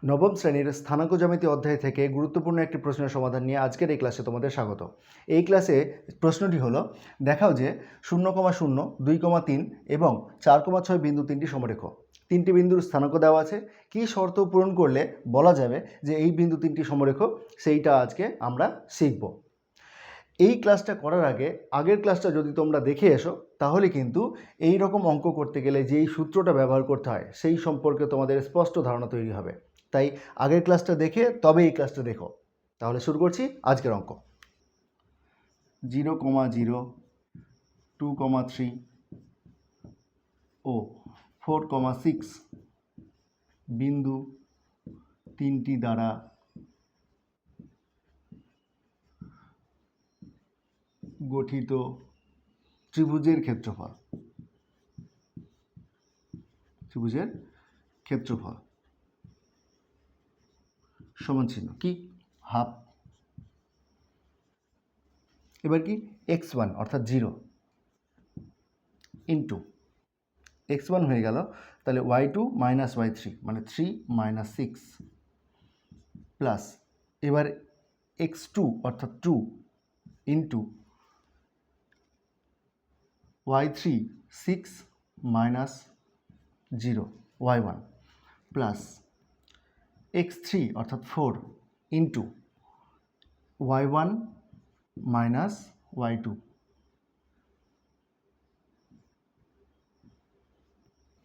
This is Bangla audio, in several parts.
নবম শ্রেণীর স্থানাঙ্ক জ্যামিতি অধ্যায় থেকে গুরুত্বপূর্ণ একটি প্রশ্নের সমাধান নিয়ে আজকের এই ক্লাসে তোমাদের স্বাগত। এই ক্লাসে প্রশ্নটি হলো, দেখাও যে 0,0, 2,3 এবং 4,6 বিন্দু তিনটি সমরেখ। তিনটি বিন্দুর স্থানাঙ্ক দেওয়া আছে। কী শর্ত পূরণ করলে বলা যাবে যে এই বিন্দু তিনটি সমরেখ, সেইটা আজকে আমরা শিখব। এই ক্লাসটা করার আগে আগের ক্লাসটা যদি তোমরা দেখে এসো, তাহলে কিন্তু এই রকম অঙ্ক করতে গেলে যেই সূত্রটা ব্যবহার করতে হয় সেই সম্পর্কে তোমাদের স্পষ্ট ধারণা তৈরি হবে। তাই আগের ক্লাসটা দেখে তবে এই ক্লাসটা দেখো। তাহলে শুরু করছি আজকের অঙ্ক। 0,0, 2,3 ও 4,6 বিন্দু তিনটি দ্বারা গঠিত ত্রিভুজের ক্ষেত্রফল সমান চিহ্ন কি হাফ। এবার কি x1 অর্থাৎ 0 ইন্টু x1 হয়ে গেল, তাহলে y2 মাইনাস y3 মানে 3 - 6 প্লাস এবার x2 অর্থাৎ 2 into y3 6 - 0 y1 plus x3 অর্থাৎ 4 ইন্টু y1 মাইনাস y2।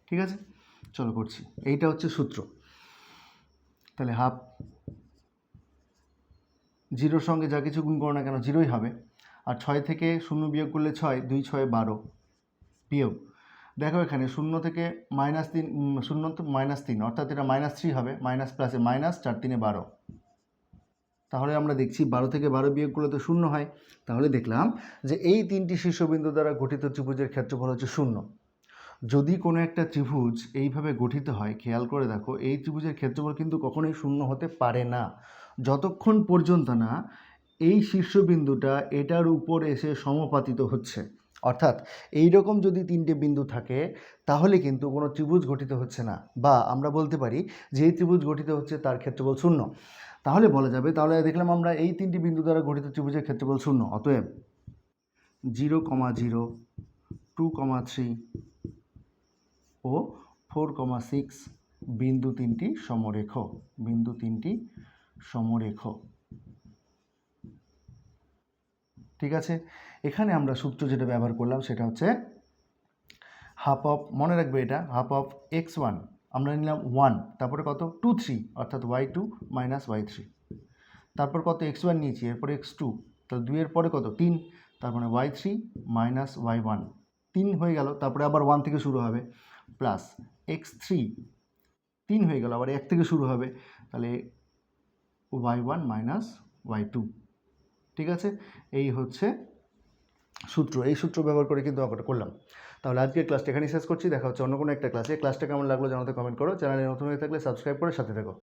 ঠিক আছে, চলো করছি। এইটা হচ্ছে সূত্র। তাহলে হাফ, 0-র সঙ্গে যা কিছু গুণ করো না কেন 0ই হবে। আর 6 থেকে 0 বিয়োগ করলে 6, 2 6 12 বিয়োগ। দেখো এখানে 0 থেকে -3, 0 তো -3 অর্থাৎ এটা -3 হবে, মাইনাস প্লাসে মাইনাস, 4 3 12। তাহলে আমরা দেখছি 12 থেকে 12 বিয়োগ করলে তো 0 হয়। তাহলে দেখলাম যে এই তিনটি শীর্ষবিন্দু দ্বারা গঠিত ত্রিভুজের ক্ষেত্রফল হচ্ছে 0। যদি কোনো একটা ত্রিভুজ এইভাবে গঠিত হয়, খেয়াল করে দেখো, এই ত্রিভুজের ক্ষেত্রফল কিন্তু কখনোই 0 হতে পারে না, যতক্ষণ পর্যন্ত না এই শীর্ষবিন্দুটা এটার উপর এসে সমাপতিত হচ্ছে। অর্থাৎ এই রকম যদি তিনটে বিন্দু থাকে তাহলে কিন্তু কোনো ত্রিভুজ গঠিত হচ্ছে না, বা আমরা বলতে পারি যে এই ত্রিভুজ গঠিত হচ্ছে তার ক্ষেত্রফল 0। তাহলে বলা যাবে, তাহলে দেখলাম আমরা এই তিনটি বিন্দু দ্বারা গঠিত ত্রিভুজের ক্ষেত্রফল 0। অতএব 0,0, 2,3 ও 4,6 বিন্দু তিনটি সমরেখ। ঠিক আছে, এখানে আমরা সূত্র যেটা ব্যবহার করলাম সেটা হচ্ছে হাফ অফ, মনে রাখবে এটা হাফ অফ x1 আমরা নিলাম 1, তারপরে কত 2 3 অর্থাৎ y2 মাইনাস y3, তারপর কত x1 নিয়েছি, এরপরে x2, তাহলে 2 এর পরে কত 3, তার মানে y3 মাইনাস y1, 3 হয়ে গেল, তারপরে আবার 1 থেকে শুরু হবে, প্লাস x3 3 হয়ে গেল, আবার 1 থেকে শুরু হবে, তাহলে y1 মাইনাস y2। ঠিক আছে, এই হচ্ছে সূত্র। এই সূত্র ব্যবহার করে কিন্তু অঙ্কটা করলাম। তাহলে আজকের ক্লাসটা এখানেই শেষ করছি। দেখা হচ্ছে অন্য কোনো একটা ক্লাসে। ক্লাসটা কেমন লাগলো জানাতে কমেন্ট করো। চ্যানেলে নতুন হয়ে থাকলে সাবস্ক্রাইব করে সাথে থেকো।